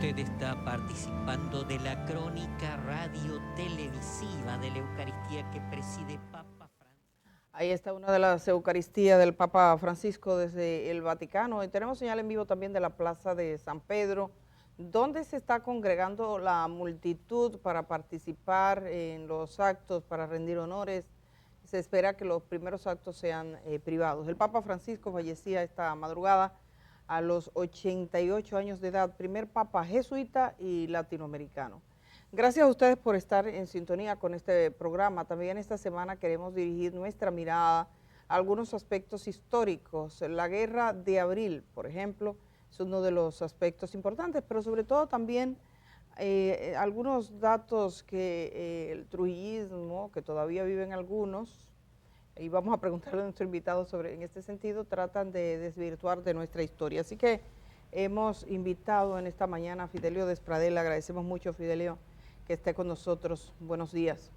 Usted está participando de la crónica radio-televisiva de la Eucaristía que preside Papa Francisco. Ahí está una de las Eucaristías del Papa Francisco desde el Vaticano. Y tenemos señal en vivo también de la Plaza de San Pedro, donde se está congregando la multitud para participar en los actos, para rendir honores. Se espera que los primeros actos sean privados. El Papa Francisco fallecía esta madrugada a los 88 años de edad, primer papa jesuita y latinoamericano. Gracias a ustedes por estar en sintonía con este programa. También esta semana queremos dirigir nuestra mirada a algunos aspectos históricos. La Guerra de Abril, por ejemplo, es uno de los aspectos importantes, pero sobre todo también algunos datos que el trujillismo, que todavía viven algunos, y vamos a preguntarle a nuestro invitado sobre, en este sentido, tratan de desvirtuar de nuestra historia. Así que hemos invitado en esta mañana a Fidelio Despradel. Le agradecemos mucho, Fidelio, que esté con nosotros. Buenos días.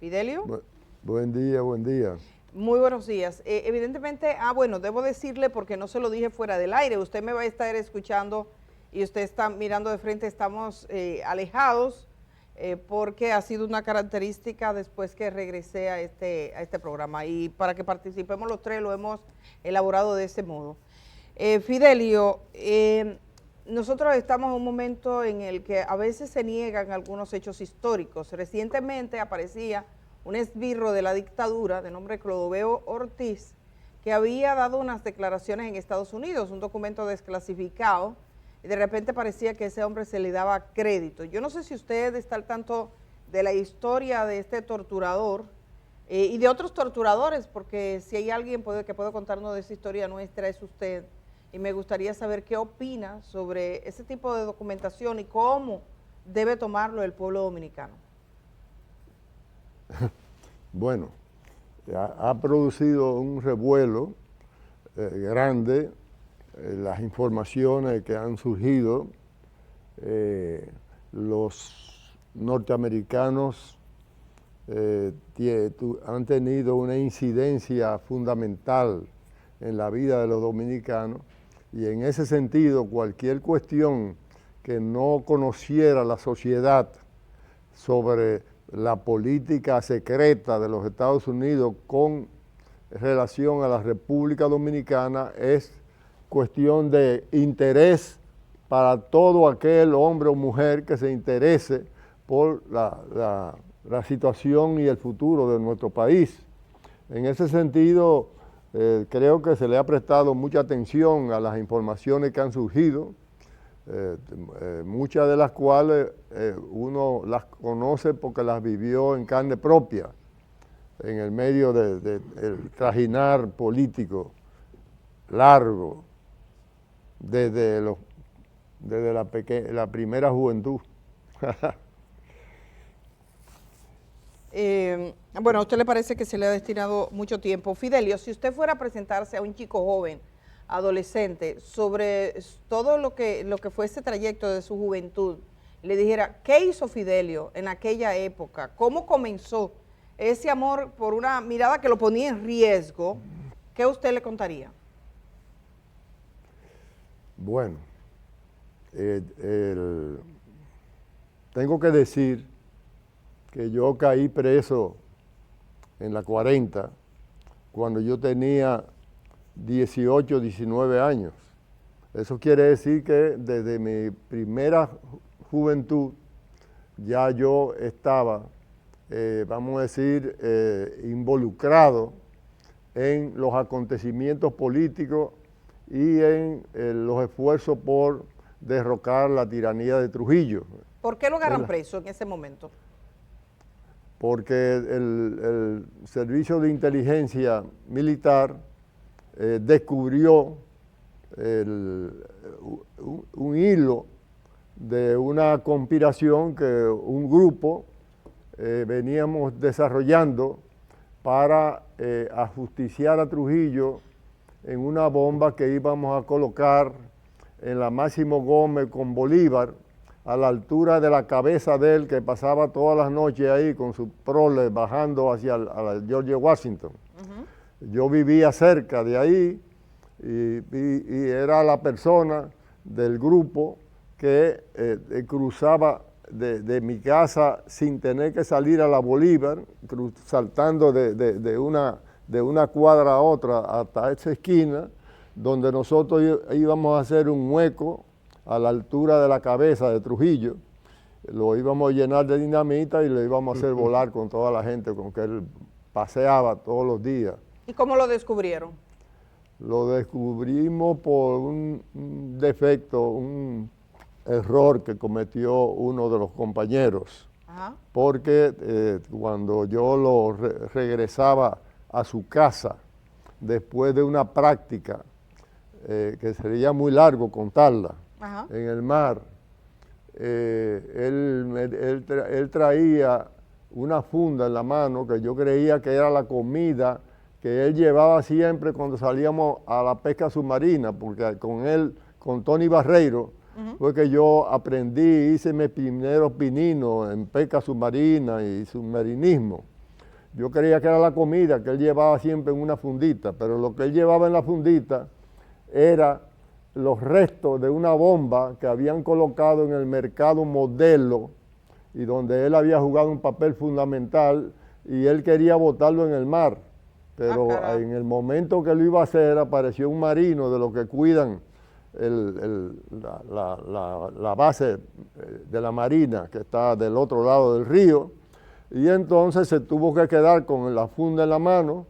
¿Fidelio? Buen día, buen día. Muy buenos días. Evidentemente, bueno, debo decirle, porque no se lo dije fuera del aire, usted me va a estar escuchando y usted está mirando de frente, estamos alejados, porque ha sido una característica después que regresé a este programa, y para que participemos los tres lo hemos elaborado de ese modo. Fidelio, nosotros estamos en un momento en el que a veces se niegan algunos hechos históricos. Recientemente aparecía un esbirro de la dictadura de nombre Clodoveo Ortiz, que había dado unas declaraciones en Estados Unidos, un documento desclasificado, y de repente parecía que a ese hombre se le daba crédito. Yo no sé si usted está al tanto de la historia de este torturador y de otros torturadores, porque si hay alguien que puede contarnos de esa historia nuestra es usted, y me gustaría saber qué opina sobre ese tipo de documentación y cómo debe tomarlo el pueblo dominicano. Bueno, ha producido un revuelo grande las informaciones que han surgido. Los norteamericanos han tenido una incidencia fundamental en la vida de los dominicanos, y en ese sentido cualquier cuestión que no conociera la sociedad sobre la política secreta de los Estados Unidos con relación a la República Dominicana es cuestión de interés para todo aquel hombre o mujer que se interese por la situación y el futuro de nuestro país. En ese sentido, creo que se le ha prestado mucha atención a las informaciones que han surgido, muchas de las cuales uno las conoce porque las vivió en carne propia, en el medio del trajinar político largo, desde la primera juventud. Bueno, ¿a usted le parece que se le ha destinado mucho tiempo? Fidelio, si usted fuera a presentarse a un chico joven, adolescente, sobre todo lo que fue ese trayecto de su juventud, le dijera, ¿qué hizo Fidelio en aquella época? ¿Cómo comenzó ese amor por una mirada que lo ponía en riesgo? ¿Qué usted le contaría? Bueno, tengo que decir que yo caí preso en la 40 cuando yo tenía 18, 19 años. Eso quiere decir que desde mi primera juventud ya yo estaba, vamos a decir, involucrado en los acontecimientos políticos y en los esfuerzos por derrocar la tiranía de Trujillo. ¿Por qué lo agarran preso en ese momento? Porque el Servicio de Inteligencia Militar descubrió un hilo de una conspiración que un grupo veníamos desarrollando para ajusticiar a Trujillo en una bomba que íbamos a colocar en la Máximo Gómez con Bolívar, a la altura de la cabeza de él, que pasaba todas las noches ahí con su prole bajando hacia a George Washington. Yo vivía cerca de ahí y era la persona del grupo que cruzaba de mi casa sin tener que salir a la Bolívar, saltando de una cuadra a otra hasta esa esquina, donde nosotros íbamos a hacer un hueco a la altura de la cabeza de Trujillo, lo íbamos a llenar de dinamita y lo íbamos a hacer volar con toda la gente con que él paseaba todos los días. ¿Y cómo lo descubrieron? Lo descubrimos por un defecto, un error que cometió uno de los compañeros. Ajá. Porque cuando yo lo regresaba a su casa, después de una práctica, que sería muy largo contarla, Ajá. en el mar, él traía una funda en la mano que yo creía que era la comida que él llevaba siempre cuando salíamos a la pesca submarina, porque con él, con Tony Barreiro, fue que yo aprendí, hice mis primeros pininos en pesca submarina y submarinismo. Yo creía que era la comida que él llevaba siempre en una fundita, pero lo que él llevaba en la fundita era los restos de una bomba que habían colocado en el mercado Modelo y donde él había jugado un papel fundamental y él quería botarlo en el mar. Pero en el momento que lo iba a hacer apareció un marino de los que cuidan la base de la marina que está del otro lado del río, y entonces se tuvo que quedar con la funda en la mano,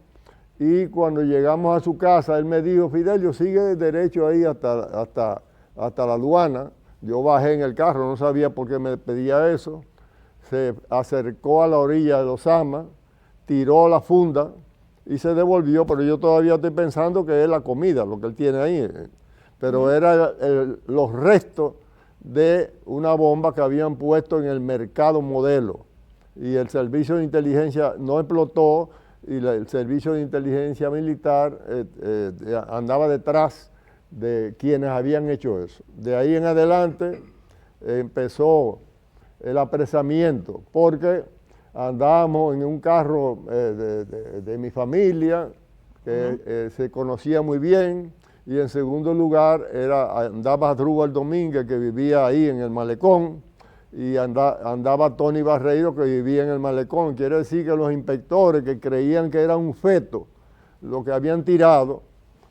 y cuando llegamos a su casa él me dijo: Fidelio, sigue derecho ahí hasta la aduana. Yo bajé en el carro, no sabía por qué me pedía eso, se acercó a la orilla de los Amas, tiró la funda y se devolvió, pero yo todavía estoy pensando que es la comida, lo que él tiene ahí. Pero era los restos de una bomba que habían puesto en el mercado Modelo. Y el servicio de inteligencia no explotó y el servicio de inteligencia militar andaba detrás de quienes habían hecho eso. De ahí en adelante empezó el apresamiento, porque andábamos en un carro de mi familia, que se conocía muy bien, y en segundo lugar andaba Asdrúbal Domínguez, que vivía ahí en el malecón, y andaba Tony Barreiro, que vivía en el malecón. Quiere decir que los inspectores, que creían que era un feto lo que habían tirado,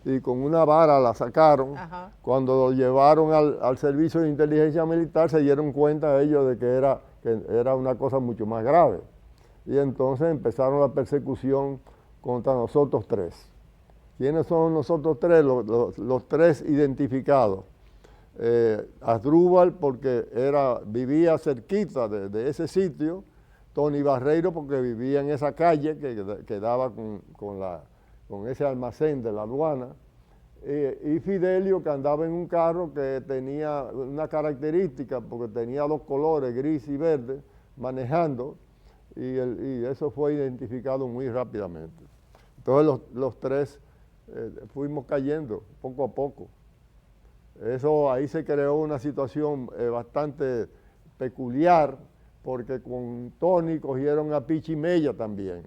y con una vara la sacaron, cuando lo llevaron al servicio de inteligencia militar se dieron cuenta ellos de que era una cosa mucho más grave. Y entonces empezaron la persecución contra nosotros tres. ¿Quiénes son nosotros tres? Los tres identificados. Asdrúbal, porque vivía cerquita de ese sitio; Tony Barreiro, porque vivía en esa calle que daba con ese almacén de la aduana; y Fidelio, que andaba en un carro que tenía una característica, porque tenía dos colores, gris y verde, manejando, y eso fue identificado muy rápidamente. Entonces los tres fuimos cayendo poco a poco. Ahí se creó una situación bastante peculiar, porque con Tony cogieron a Pichi Mella también.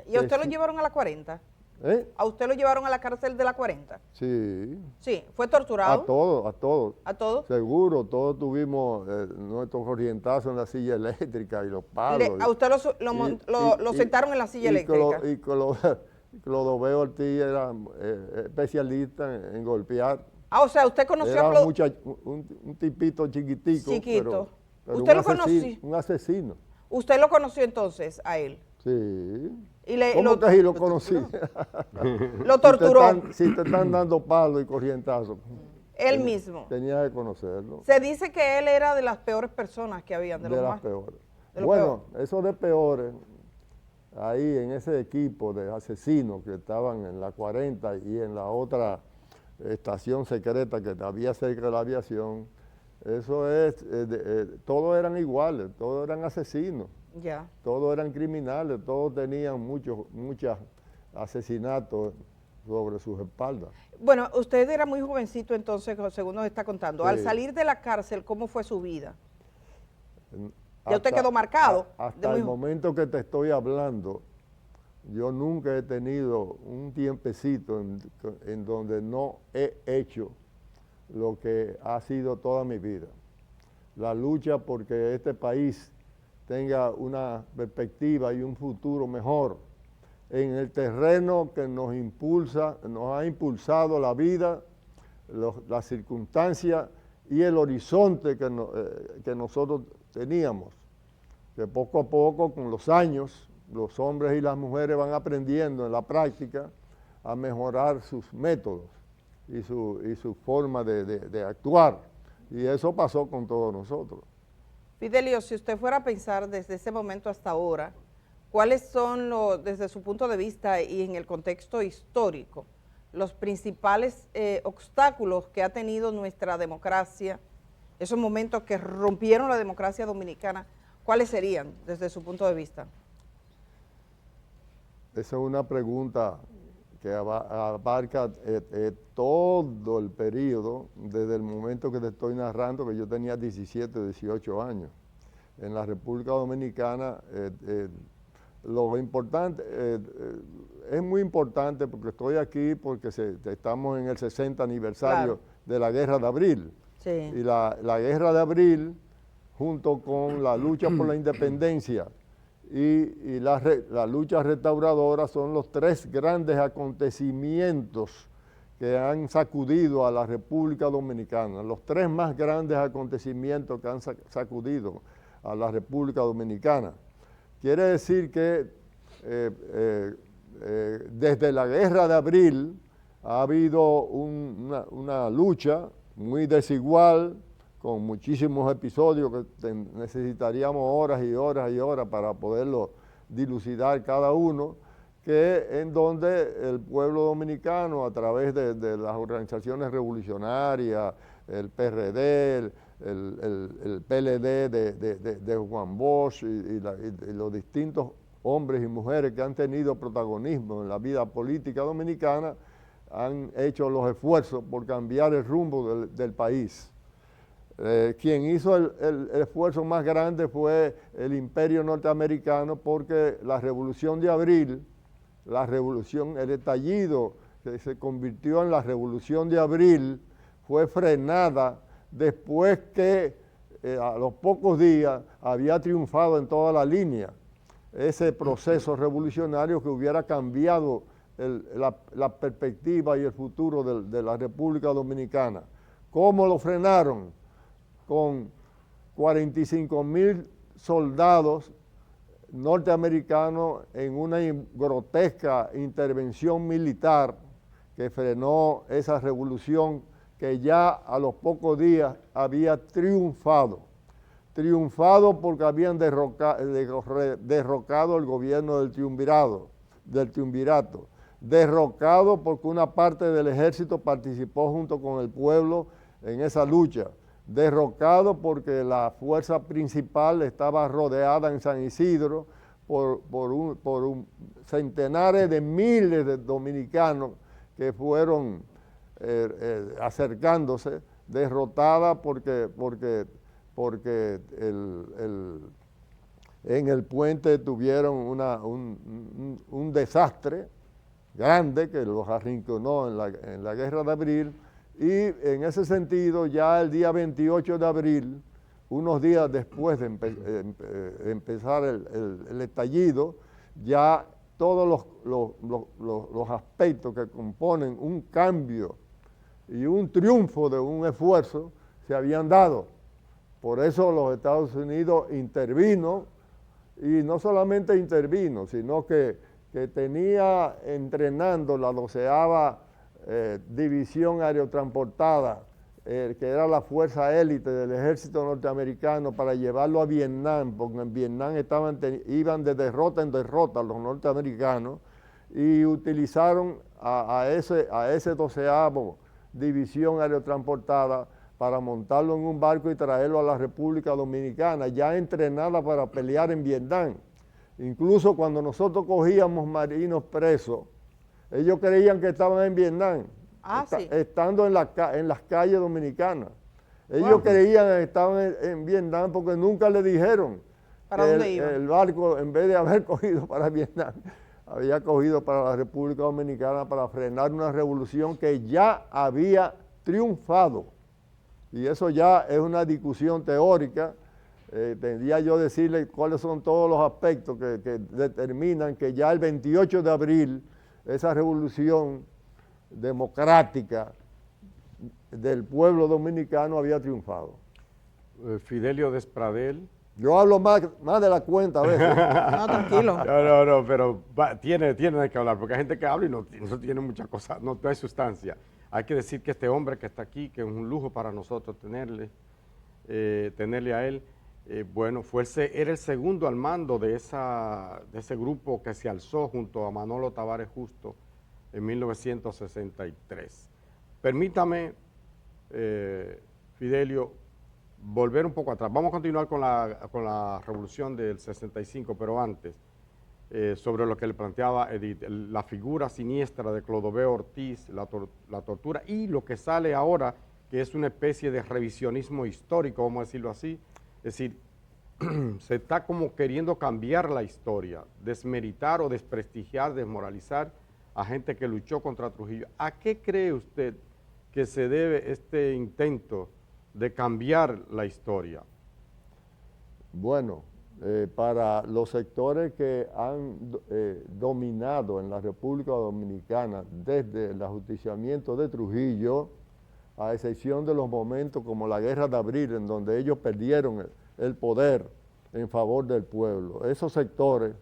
¿Y a usted lo llevaron a la 40? ¿A usted lo llevaron a la cárcel de la 40? Sí. Sí, ¿fue torturado? A todos. ¿A todos? Seguro, todos tuvimos nuestros corrientazos en la silla eléctrica y los palos. ¿A usted lo sentaron en la silla eléctrica? Y Clodoveo Ortiz era especialista en golpear. O sea, usted conoció a un tipito chiquitico. Chiquito. Pero ¿Usted lo conoció? Un asesino. ¿Usted lo conoció entonces a él? Sí. ¿Cómo que sí lo conocí? ¿Lo torturó? Si te están dando palos y corrientazos. Él mismo. Tenía que conocerlo. Se dice que él era de las peores personas que habían. De las peores. Bueno, eso de peores, ahí en ese equipo de asesinos que estaban en la 40 y en la otra estación secreta que había cerca de la aviación, todos eran iguales, todos eran asesinos. Ya. Todos eran criminales, todos tenían muchos asesinatos sobre sus espaldas. Bueno, usted era muy jovencito entonces, según nos está contando. Sí. Al salir de la cárcel, ¿cómo fue su vida? Ya usted quedó marcado. Hasta el momento que te estoy hablando, yo nunca he tenido un tiempecito en donde no he hecho lo que ha sido toda mi vida. La lucha porque este país tenga una perspectiva y un futuro mejor en el terreno que nos ha impulsado la vida, las circunstancias y el horizonte que nosotros teníamos, que poco a poco, con los años, los hombres y las mujeres van aprendiendo en la práctica a mejorar sus métodos y su forma de actuar. Y eso pasó con todos nosotros. Fidelio, si usted fuera a pensar desde ese momento hasta ahora, ¿cuáles son, desde su punto de vista y en el contexto histórico, los principales obstáculos que ha tenido nuestra democracia, esos momentos que rompieron la democracia dominicana, cuáles serían desde su punto de vista? Esa es una pregunta que abarca todo el periodo, desde el momento que te estoy narrando, que yo tenía 17, 18 años. En la República Dominicana, lo importante, es muy importante porque estoy aquí porque estamos en el 60 aniversario de la Guerra de Abril. Sí. Y la Guerra de Abril, junto con la lucha por la independencia y la lucha restauradora, son los tres grandes acontecimientos que han sacudido a la República Dominicana, los tres más grandes acontecimientos que han sacudido a la República Dominicana. Quiere decir que desde la Guerra de Abril ha habido una lucha muy desigual, con muchísimos episodios que necesitaríamos horas y horas y horas para poderlo dilucidar cada uno, en donde el pueblo dominicano, a través de las organizaciones revolucionarias, el PRD, el PLD de Juan Bosch y los distintos hombres y mujeres que han tenido protagonismo en la vida política dominicana, han hecho los esfuerzos por cambiar el rumbo del país. Quien hizo el esfuerzo más grande fue el Imperio norteamericano, porque la Revolución de Abril, el estallido que se convirtió en la Revolución de Abril, fue frenada después que a los pocos días había triunfado en toda la línea ese proceso revolucionario que hubiera cambiado la perspectiva y el futuro de la República Dominicana. ¿Cómo lo frenaron? Con 45,000 soldados norteamericanos en una grotesca intervención militar que frenó esa revolución que ya a los pocos días había triunfado porque habían derrocado el gobierno del triunvirato, derrocado porque una parte del ejército participó junto con el pueblo en esa lucha, derrocado porque la fuerza principal estaba rodeada en San Isidro por centenares de miles de dominicanos que fueron acercándose, derrotada porque en el puente tuvieron un desastre grande que los arrinconó en la Guerra de Abril. Y en ese sentido, ya el día 28 de abril, unos días después de empezar el estallido, ya todos los aspectos que componen un cambio y un triunfo de un esfuerzo se habían dado. Por eso los Estados Unidos intervino, y no solamente intervino, sino que tenía entrenando la 12ª División Aerotransportada, que era la fuerza élite del ejército norteamericano, para llevarlo a Vietnam, porque en Vietnam iban de derrota en derrota los norteamericanos, y utilizaron a ese 12ª División Aerotransportada para montarlo en un barco y traerlo a la República Dominicana, ya entrenada para pelear en Vietnam. Incluso cuando nosotros cogíamos marinos presos, ellos creían que estaban en Vietnam, estando en las calles dominicanas. Ellos creían que estaban en Vietnam porque nunca le dijeron ¿para dónde iban? El barco, en vez de haber cogido para Vietnam, había cogido para la República Dominicana para frenar una revolución que ya había triunfado. Y eso ya es una discusión teórica. Tendría yo decirle cuáles son todos los aspectos que determinan que ya el 28 de abril esa revolución democrática del pueblo dominicano había triunfado. Fidelio Despradel. Yo hablo más de la cuenta a veces. No, tranquilo. No, pero tiene que hablar, porque hay gente que habla y no tiene muchas cosas, no hay sustancia. Hay que decir que este hombre que está aquí, que es un lujo para nosotros tenerle a él, bueno, era el segundo al mando de ese grupo que se alzó junto a Manolo Tavares Justo en 1963. Permítame, Fidelio, volver un poco atrás. Vamos a continuar con la revolución del 65, pero antes, sobre lo que le planteaba Edith, la figura siniestra de Clodoveo Ortiz, la tortura, y lo que sale ahora, que es una especie de revisionismo histórico, vamos a decirlo así. Es decir, se está como queriendo cambiar la historia, desmeritar o desprestigiar, desmoralizar a gente que luchó contra Trujillo. ¿A qué cree usted que se debe este intento de cambiar la historia? Bueno, para los sectores que han dominado en la República Dominicana desde el ajusticiamiento de Trujillo, a excepción de los momentos como la Guerra de Abril, en donde ellos perdieron el poder en favor del pueblo, esos sectores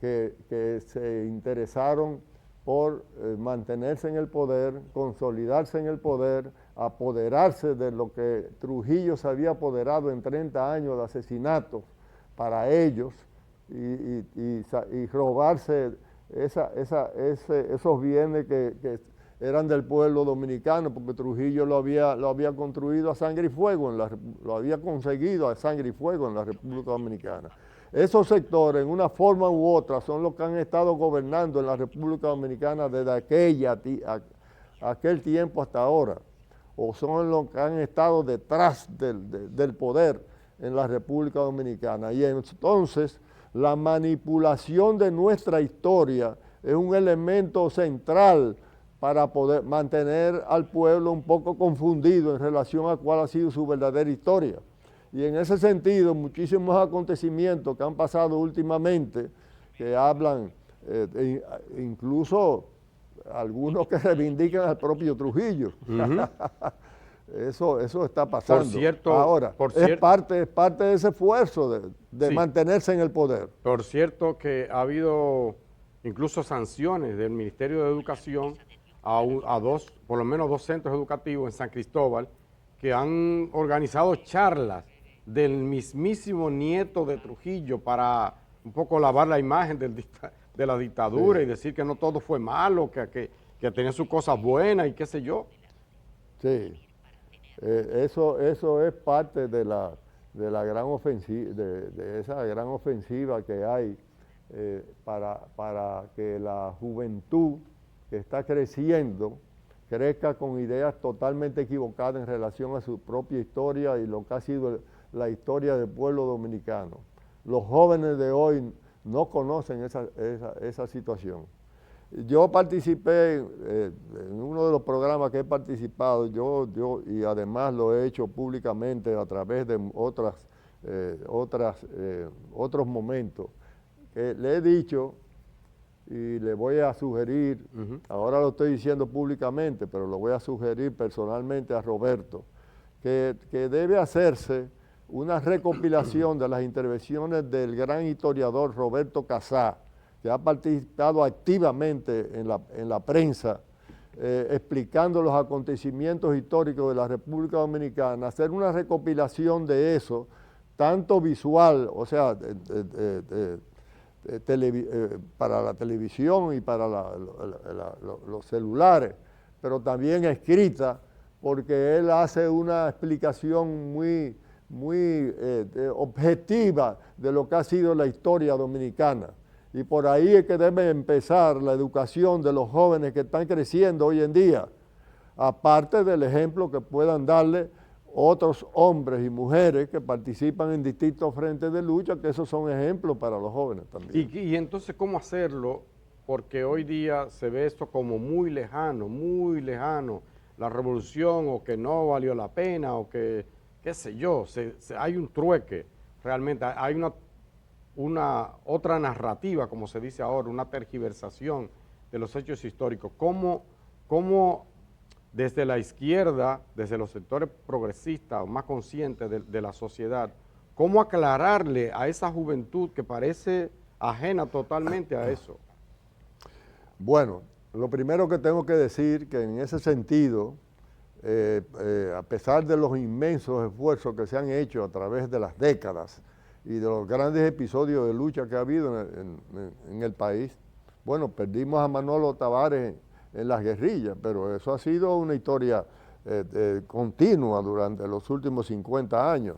que se interesaron por mantenerse en el poder, consolidarse en el poder, apoderarse de lo que Trujillo se había apoderado en 30 años de asesinatos para ellos y robarse esos bienes que eran del pueblo dominicano, porque Trujillo lo había construido a sangre y fuego, lo había conseguido a sangre y fuego en la República Dominicana. Esos sectores, en una forma u otra, son los que han estado gobernando en la República Dominicana desde aquel tiempo hasta ahora, o son los que han estado detrás del poder en la República Dominicana. Y entonces, la manipulación de nuestra historia es un elemento central para poder mantener al pueblo un poco confundido en relación a cuál ha sido su verdadera historia. Y en ese sentido, muchísimos acontecimientos que han pasado últimamente, que hablan, incluso algunos que reivindican al propio Trujillo. Eso está pasando. Por cierto, ahora, es parte de ese esfuerzo de mantenerse en el poder. Por cierto que ha habido incluso sanciones del Ministerio de Educación a por lo menos dos centros educativos en San Cristóbal que han organizado charlas del mismísimo nieto de Trujillo para un poco lavar la imagen de la dictadura, sí, y decir que no todo fue malo, que tenía sus cosas buenas y qué sé yo. Sí, eso es parte de la gran ofensiva, de esa gran ofensiva que hay para que la juventud que está creciendo crezca con ideas totalmente equivocadas en relación a su propia historia y lo que ha sido la historia del pueblo dominicano. Los jóvenes de hoy no conocen esa situación. Yo participé en uno de los programas que he participado, y además lo he hecho públicamente a través de otros momentos, que le he dicho y le voy a sugerir, ahora lo estoy diciendo públicamente, pero lo voy a sugerir personalmente a Roberto, que debe hacerse una recopilación de las intervenciones del gran historiador Roberto Casá, que ha participado activamente en la prensa, explicando los acontecimientos históricos de la República Dominicana, hacer una recopilación de eso, tanto visual, o sea, para la televisión y para los celulares, pero también escrita, porque él hace una explicación muy objetiva de lo que ha sido la historia dominicana. Y por ahí es que debe empezar la educación de los jóvenes que están creciendo hoy en día, aparte del ejemplo que puedan darle otros hombres y mujeres que participan en distintos frentes de lucha, que esos son ejemplos para los jóvenes también. Y entonces, ¿cómo hacerlo? Porque hoy día se ve esto como muy lejano, la revolución o que no valió la pena o que, qué sé yo, hay un trueque, realmente hay una otra narrativa, como se dice ahora, una tergiversación de los hechos históricos. ¿Cómo desde la izquierda, desde los sectores progresistas o más conscientes de la sociedad, cómo aclararle a esa juventud que parece ajena totalmente a eso? Bueno, lo primero que tengo que decir que en ese sentido, a pesar de los inmensos esfuerzos que se han hecho a través de las décadas y de los grandes episodios de lucha que ha habido en el país, bueno, perdimos a Manolo Tavares en las guerrillas, pero eso ha sido una historia continua durante los últimos 50 años.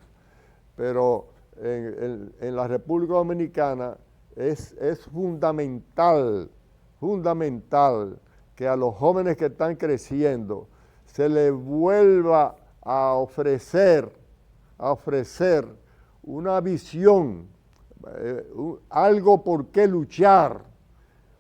Pero en la República Dominicana es fundamental que a los jóvenes que están creciendo se les vuelva a ofrecer una visión, algo por qué luchar,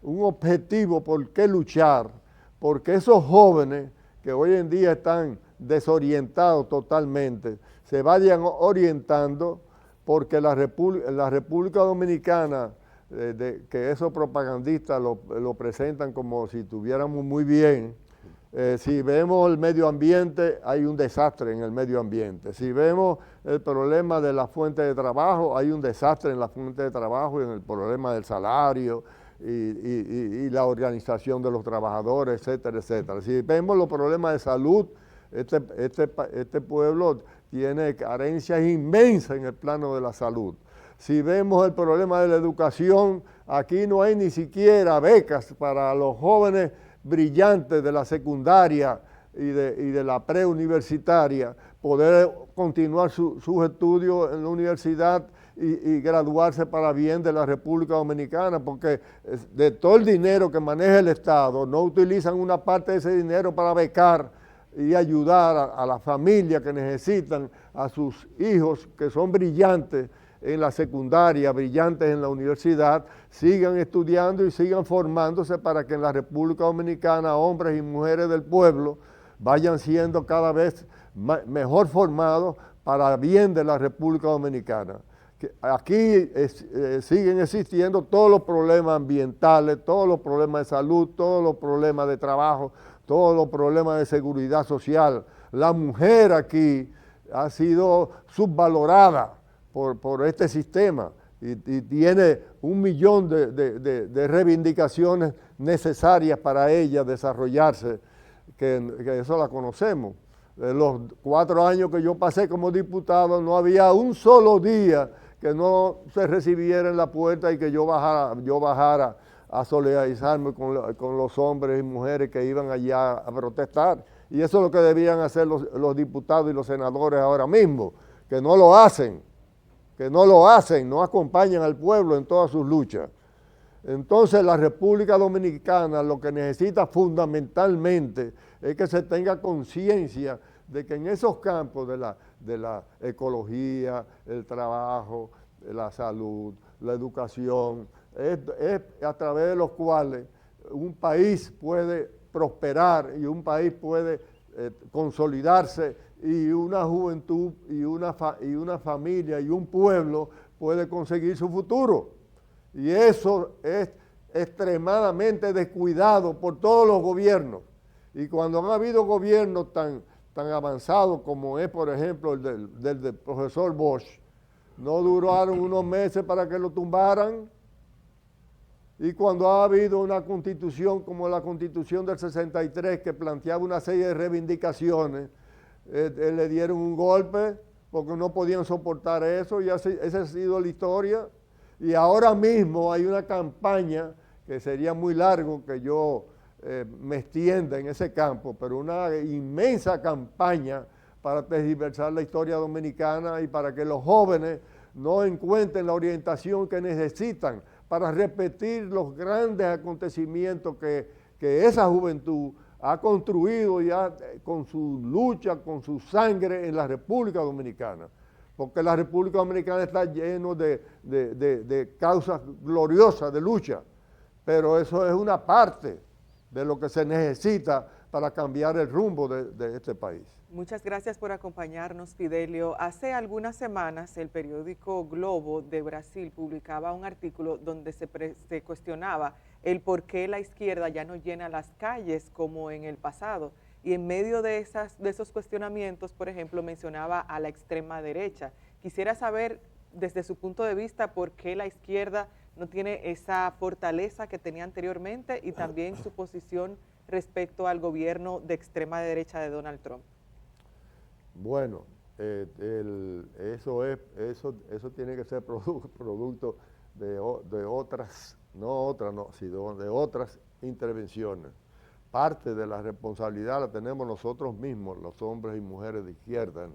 un objetivo por qué luchar, porque esos jóvenes que hoy en día están desorientados totalmente, se vayan orientando, porque la República Dominicana, que esos propagandistas lo presentan como si estuviéramos muy bien. Si vemos el medio ambiente, hay un desastre en el medio ambiente. Si vemos el problema de la fuente de trabajo, hay un desastre en la fuente de trabajo y en el problema del salario y la organización de los trabajadores, etcétera, etcétera. Si vemos los problemas de salud, este pueblo tiene carencias inmensas en el plano de la salud. Si vemos el problema de la educación, aquí no hay ni siquiera becas para los jóvenes brillantes de la secundaria y de la preuniversitaria, poder continuar sus estudios en la universidad y graduarse para bien de la República Dominicana, porque de todo el dinero que maneja el Estado, no utilizan una parte de ese dinero para becar y ayudar a las familias que necesitan a sus hijos que son brillantes en la secundaria, brillantes en la universidad, sigan estudiando y sigan formándose para que en la República Dominicana hombres y mujeres del pueblo vayan siendo cada vez mejor formados para bien de la República Dominicana. Aquí siguen existiendo todos los problemas ambientales, todos los problemas de salud, todos los problemas de trabajo, todos los problemas de seguridad social. La mujer aquí ha sido subvalorada por este sistema y tiene 1 millón de reivindicaciones necesarias para ella desarrollarse, que eso la conocemos. En los 4 años que yo pasé como diputado, no había un solo día que no se recibiera en la puerta y que yo bajara a solidarizarme con los hombres y mujeres que iban allá a protestar. Y eso es lo que debían hacer los diputados y los senadores ahora mismo, que no lo hacen, no acompañan al pueblo en todas sus luchas. Entonces la República Dominicana lo que necesita fundamentalmente es que se tenga conciencia de que en esos campos de la ecología, el trabajo, la salud, la educación, es a través de los cuales un país puede prosperar y un país puede consolidarse y una juventud y una familia y un pueblo puede conseguir su futuro. Y eso es extremadamente descuidado por todos los gobiernos. Y cuando han habido gobiernos tan avanzados como es, por ejemplo, el del profesor Bosch, no duraron unos meses para que lo tumbaran. Y cuando ha habido una constitución como la constitución del 63 que planteaba una serie de reivindicaciones, le dieron un golpe porque no podían soportar eso y esa ha sido la historia. Y ahora mismo hay una campaña que sería muy largo que yo me extienda en ese campo, pero una inmensa campaña para tergiversar la historia dominicana y para que los jóvenes no encuentren la orientación que necesitan para repetir los grandes acontecimientos que esa juventud ha construido ya con su lucha, con su sangre en la República Dominicana. Porque la República Dominicana está lleno de causas gloriosas de lucha, pero eso es una parte de lo que se necesita para cambiar el rumbo de este país. Muchas gracias por acompañarnos, Fidelio. Hace algunas semanas el periódico Globo de Brasil publicaba un artículo donde se cuestionaba el por qué la izquierda ya no llena las calles como en el pasado. Y en medio de esos cuestionamientos, por ejemplo, mencionaba a la extrema derecha. Quisiera saber, desde su punto de vista, por qué la izquierda no tiene esa fortaleza que tenía anteriormente y también su posición respecto al gobierno de extrema derecha de Donald Trump. Bueno, eso tiene que ser producto de otras, sino de otras intervenciones. Parte de la responsabilidad la tenemos nosotros mismos, los hombres y mujeres de izquierda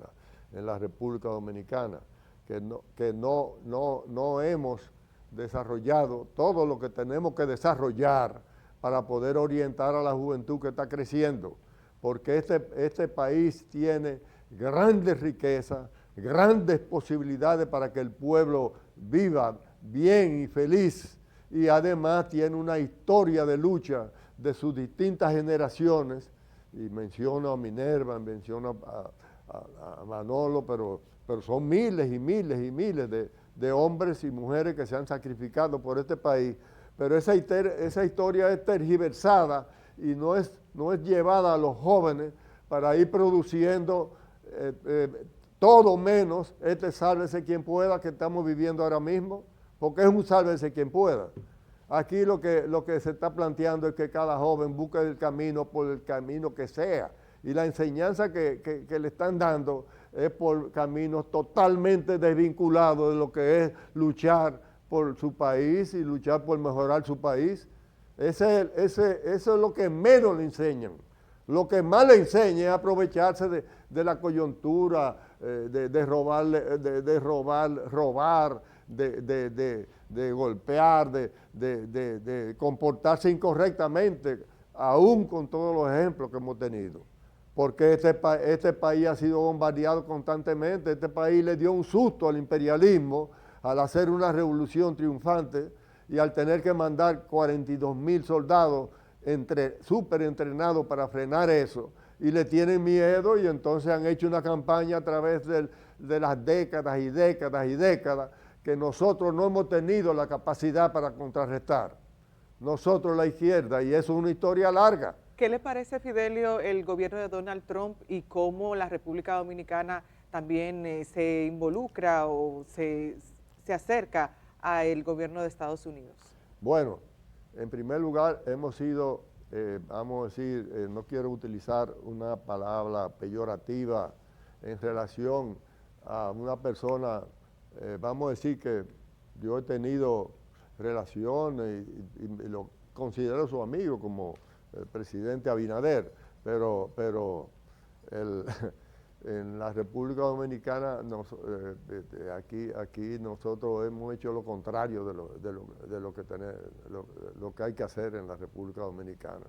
en la República Dominicana, que no hemos desarrollado todo lo que tenemos que desarrollar para poder orientar a la juventud que está creciendo, porque este país tiene grandes riquezas, grandes posibilidades para que el pueblo viva bien y feliz, y además tiene una historia de lucha de sus distintas generaciones, y menciono a Minerva, menciono a Manolo, pero son miles y miles y miles de hombres y mujeres que se han sacrificado por este país, pero esa historia es tergiversada y no es llevada a los jóvenes para ir produciendo todo menos sálvese quien pueda que estamos viviendo ahora mismo, porque es un sálvese quien pueda. Aquí lo que se está planteando es que cada joven busque el camino por el camino que sea, y la enseñanza que le están dando es por caminos totalmente desvinculados de lo que es luchar por su país y luchar por mejorar su país. Eso es lo que menos le enseñan. Lo que más le enseña es aprovecharse de la coyuntura, de robar, de golpear, de comportarse incorrectamente, aún con todos los ejemplos que hemos tenido. Porque este país ha sido bombardeado constantemente, este país le dio un susto al imperialismo al hacer una revolución triunfante y al tener que mandar 42,000 soldados súper entrenados para frenar eso, y le tienen miedo, y entonces han hecho una campaña a través de las décadas y décadas y décadas que nosotros no hemos tenido la capacidad para contrarrestar. Nosotros la izquierda, y eso es una historia larga. ¿Qué le parece, Fidelio, el gobierno de Donald Trump y cómo la República Dominicana también se involucra o se acerca al gobierno de Estados Unidos? Bueno, en primer lugar hemos sido, vamos a decir, no quiero utilizar una palabra peyorativa en relación a una persona, vamos a decir que yo he tenido relaciones y lo considero su amigo como el presidente Abinader, pero en la República Dominicana aquí nosotros hemos hecho lo contrario de lo que hay que hacer en la República Dominicana.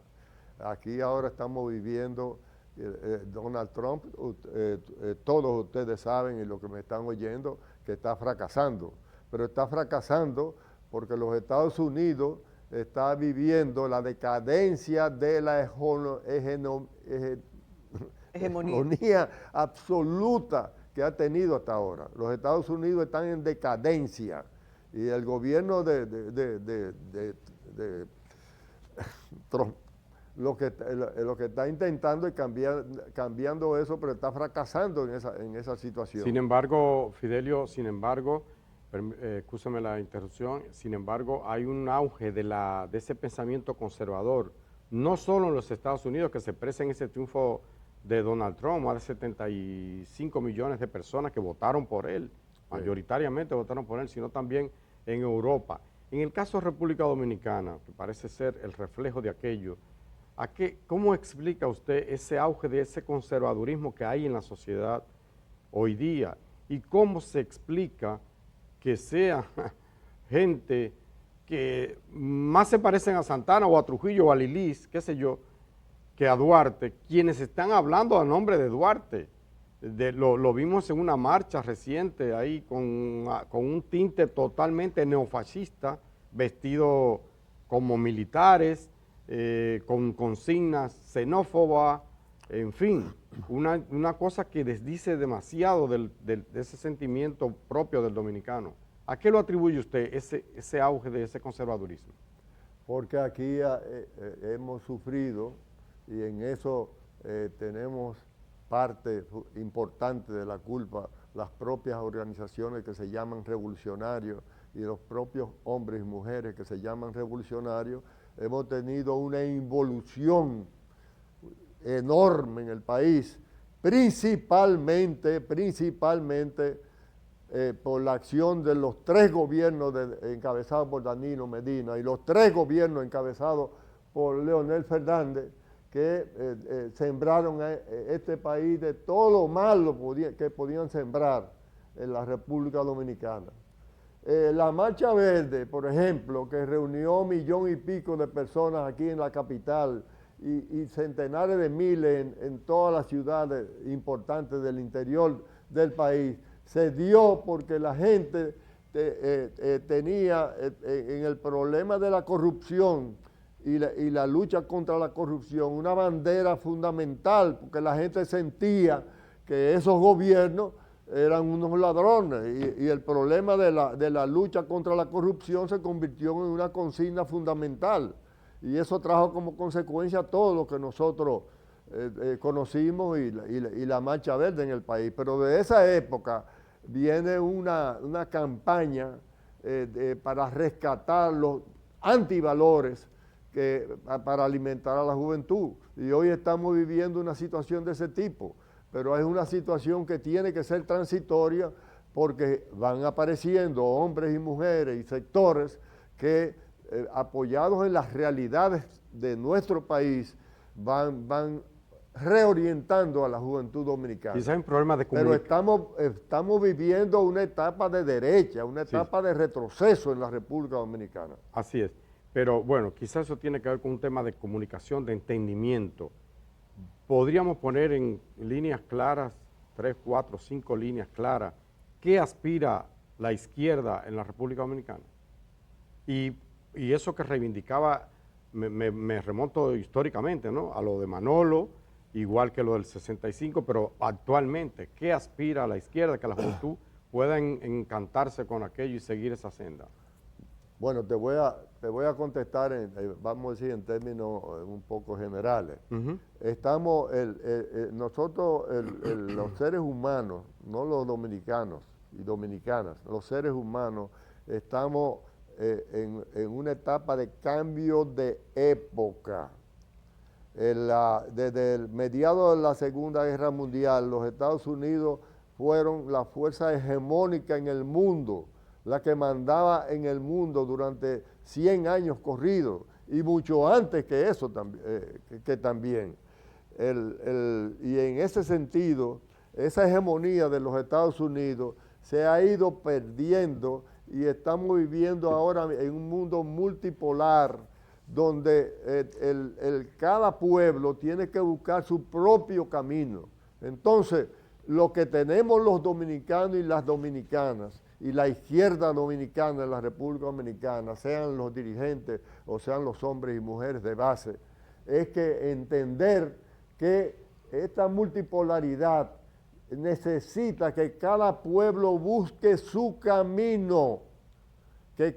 Aquí ahora estamos viviendo Donald Trump, todos ustedes saben, y los que me están oyendo, que está fracasando, pero está fracasando porque los Estados Unidos está viviendo la decadencia de la hegemonía absoluta que ha tenido hasta ahora. Los Estados Unidos están en decadencia, y el gobierno de Trump lo que está intentando es cambiando eso, pero está fracasando en esa situación. Sin embargo, Fidelio, excúsame la interrupción, sin embargo, hay un auge de ese pensamiento conservador, no solo en los Estados Unidos, que se expresa en ese triunfo de Donald Trump, más de 75 millones de personas que votaron por él, mayoritariamente votaron por él, sino también en Europa. En el caso de República Dominicana, que parece ser el reflejo de aquello, ¿cómo explica usted ese auge de ese conservadurismo que hay en la sociedad hoy día? ¿Y cómo se explica que sea gente que más se parecen a Santana o a Trujillo o a Lilis, qué sé yo, que a Duarte, quienes están hablando a nombre de Duarte? Lo vimos en una marcha reciente ahí con un tinte totalmente neofascista, vestido como militares, con consignas xenófobas, en fin, una cosa que desdice demasiado de ese sentimiento propio del dominicano. ¿A qué lo atribuye usted ese auge de ese conservadurismo? Porque aquí hemos sufrido y en eso tenemos parte importante de la culpa, las propias organizaciones que se llaman revolucionarios y los propios hombres y mujeres que se llaman revolucionarios. Hemos tenido una involución enorme en el país, principalmente por la acción de los 3 gobiernos encabezados por Danilo Medina y los 3 gobiernos encabezados por Leonel Fernández, que sembraron a este país de todo lo malo que podían sembrar en la República Dominicana. La Marcha Verde, por ejemplo, que reunió 1,000,000 y pico de personas aquí en la capital y centenares de miles en todas las ciudades importantes del interior del país, se dio porque la gente tenía en el problema de la corrupción y la lucha contra la corrupción una bandera fundamental, porque la gente sentía que esos gobiernos eran unos ladrones y el problema de la lucha contra la corrupción se convirtió en una consigna fundamental y eso trajo como consecuencia todo lo que nosotros conocimos y la Marcha Verde en el país. Pero de esa época viene una campaña para rescatar los antivalores para alimentar a la juventud. Y hoy estamos viviendo una situación de ese tipo, pero es una situación que tiene que ser transitoria porque van apareciendo hombres y mujeres y sectores que, apoyados en las realidades de nuestro país, van reorientando a la juventud dominicana. Quizá hay un problema de Pero estamos viviendo una etapa de derecha, una etapa de retroceso en la República Dominicana. Así es. Pero bueno, quizás eso tiene que ver con un tema de comunicación, de entendimiento. Podríamos poner en líneas claras, 3, 4, 5 líneas claras, ¿qué aspira la izquierda en la República Dominicana? Y eso que reivindicaba, me remonto históricamente, ¿no?, a lo de Manolo, igual que lo del 65, pero actualmente, ¿qué aspira la izquierda? Que la juventud pueda encantarse con aquello y seguir esa senda. Bueno, te voy a contestar, vamos a decir, en términos un poco generales. Estamos, nosotros, los seres humanos, no los dominicanos y dominicanas, los seres humanos, estamos en una etapa de cambio de época. Desde el mediado de la Segunda Guerra Mundial, los Estados Unidos fueron la fuerza hegemónica en el mundo, la que mandaba en el mundo durante 100 años corridos y mucho antes que eso también. Y en ese sentido, esa hegemonía de los Estados Unidos se ha ido perdiendo y estamos viviendo ahora en un mundo multipolar donde cada pueblo tiene que buscar su propio camino. Entonces, lo que tenemos los dominicanos y las dominicanas y la izquierda dominicana en la República Dominicana, sean los dirigentes o sean los hombres y mujeres de base, es que entender que esta multipolaridad necesita que cada pueblo busque su camino, y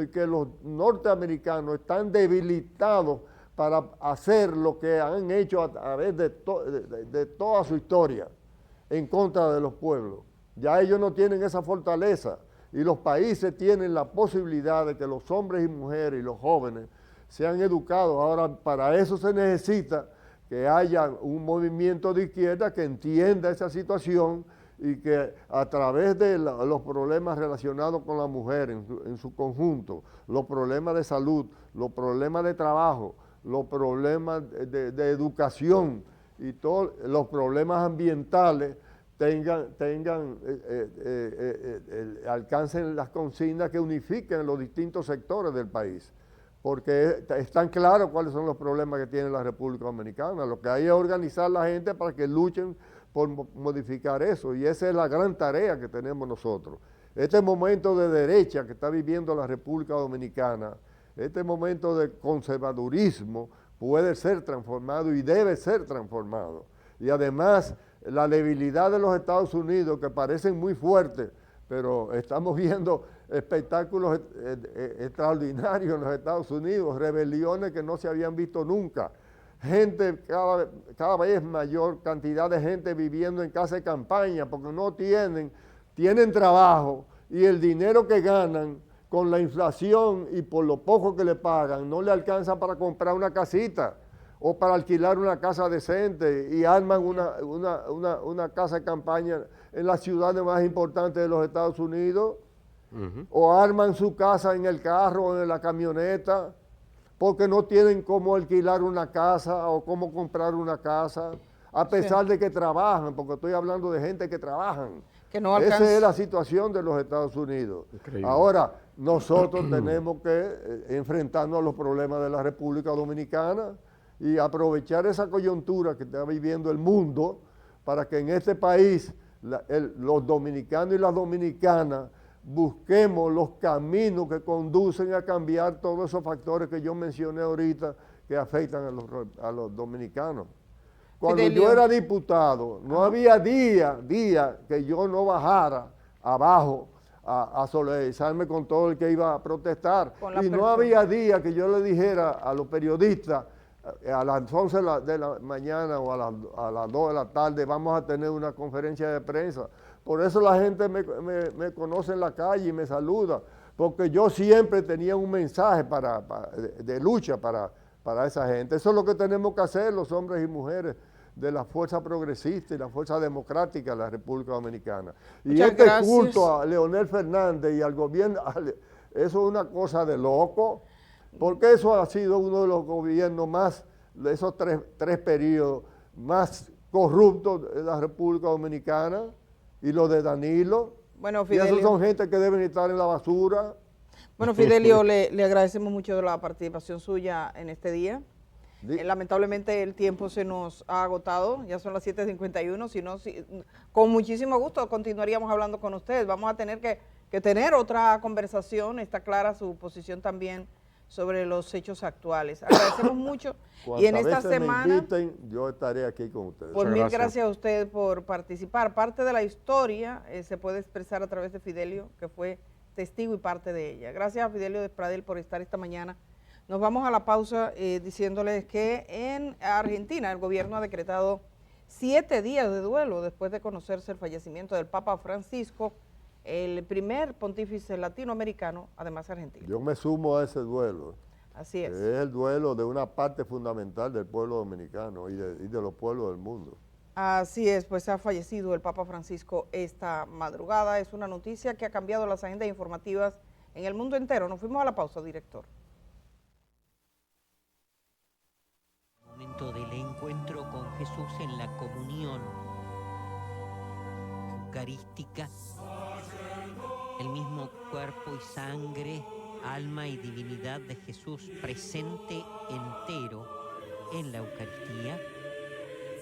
que los norteamericanos están debilitados para hacer lo que han hecho a través de toda su historia en contra de los pueblos. Ya ellos no tienen esa fortaleza y los países tienen la posibilidad de que los hombres y mujeres y los jóvenes sean educados. Ahora, para eso se necesita que haya un movimiento de izquierda que entienda esa situación y que a través de los problemas relacionados con la mujer en su conjunto, los problemas de salud, los problemas de trabajo, los problemas de educación y todos los problemas ambientales alcancen las consignas que unifiquen los distintos sectores del país, porque están claros cuáles son los problemas que tiene la República Dominicana. Lo que hay es organizar a la gente para que luchen por modificar eso, y esa es la gran tarea que tenemos nosotros. Este momento de derecha que está viviendo la República Dominicana Este momento de conservadurismo puede ser transformado y debe ser transformado. Y además, la debilidad de los Estados Unidos, que parecen muy fuertes, pero estamos viendo espectáculos extraordinarios en los Estados Unidos, rebeliones que no se habían visto nunca. Gente, cada vez mayor cantidad de gente viviendo en casa de campaña porque no tienen trabajo y el dinero que ganan con la inflación y por lo poco que le pagan no le alcanza para comprar una casita o para alquilar una casa decente y arman una casa de campaña en las ciudades más importantes de los Estados Unidos o arman su casa en el carro o en la camioneta porque no tienen cómo alquilar una casa o cómo comprar una casa, a pesar de que trabajan, porque estoy hablando de gente que trabajan. Que no alcanza. Esa es la situación de los Estados Unidos. Increíble. Ahora, nosotros tenemos que enfrentarnos a los problemas de la República Dominicana y aprovechar esa coyuntura que está viviendo el mundo para que en este país los dominicanos y las dominicanas busquemos los caminos que conducen a cambiar todos esos factores que yo mencioné ahorita que afectan a los dominicanos. Cuando Fidelio, yo era diputado, no había día que yo no bajara abajo a solidarizarme con todo el que iba a protestar. Y no había día que yo le dijera a los periodistas a las 11 de la mañana o a las 2 de la tarde vamos a tener una conferencia de prensa. Por eso la gente me conoce en la calle y me saluda, porque yo siempre tenía un mensaje de lucha para esa gente. Eso es lo que tenemos que hacer los hombres y mujeres de la fuerza progresista y la fuerza democrática de la República Dominicana. Y muchas este gracias. culto a Leonel Fernández y al gobierno, eso es una cosa de loco, porque eso ha sido uno de los gobiernos más, de esos tres periodos más corruptos de la República Dominicana, y los de Danilo. Bueno, y Fidelio, esos son gente que deben estar en la basura. Bueno, Fidelio, le agradecemos mucho la participación suya en este día. Lamentablemente el tiempo se nos ha agotado, ya son las 7:51, con muchísimo gusto continuaríamos hablando con ustedes. Vamos a tener que tener otra conversación, está clara su posición también sobre los hechos actuales. Agradecemos mucho y en esta semana, me inviten, yo estaré aquí con ustedes. pues mil gracias a usted por participar. Parte de la historia se puede expresar a través de Fidelio, que fue testigo y parte de ella. Gracias a Fidelio Despradel por estar esta mañana. Nos vamos a la pausa diciéndoles que en Argentina el gobierno ha decretado 7 días de duelo después de conocerse el fallecimiento del Papa Francisco, el primer pontífice latinoamericano, además argentino. Yo me sumo a ese duelo. Así es. Es el duelo de una parte fundamental del pueblo dominicano y de los pueblos del mundo. Así es, pues ha fallecido el Papa Francisco esta madrugada. Es una noticia que ha cambiado las agendas informativas en el mundo entero. Nos fuimos a la pausa, director. Momento del encuentro con Jesús en la comunión eucarística, el mismo cuerpo y sangre, alma y divinidad de Jesús presente entero en la Eucaristía,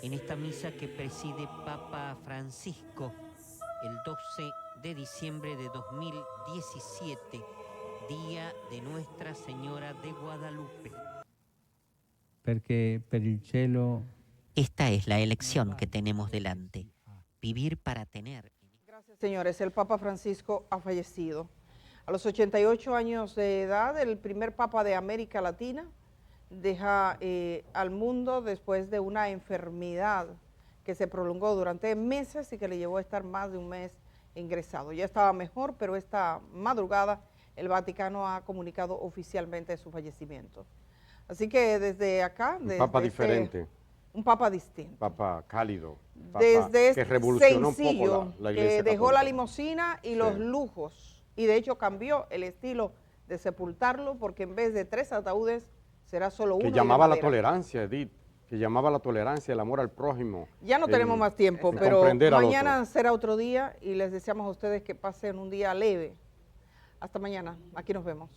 en esta misa que preside Papa Francisco el 12 de diciembre de 2017, día de Nuestra Señora de Guadalupe. Perché per il cielo. Esta es la elección que tenemos delante, vivir para tener. Gracias, señores. El Papa Francisco ha fallecido. A los 88 años de edad, el primer Papa de América Latina deja al mundo después de una enfermedad que se prolongó durante meses y que le llevó a estar más de un mes ingresado. Ya estaba mejor, pero esta madrugada el Vaticano ha comunicado oficialmente su fallecimiento. Así que desde acá... Un Papa diferente. Un Papa distinto. Papa cálido. Papa Desde que revolucionó sencillo, un poco la Iglesia que dejó católica. la limusina y los lujos, y de hecho cambió el estilo de sepultarlo, porque en vez de 3 ataúdes será solo uno. Que llamaba a la tolerancia, Edith, que llamaba a la tolerancia, el amor al prójimo. Ya no tenemos más tiempo, pero comprender al mañana otro. será otro día y les deseamos a ustedes que pasen un día leve. Hasta mañana, aquí nos vemos.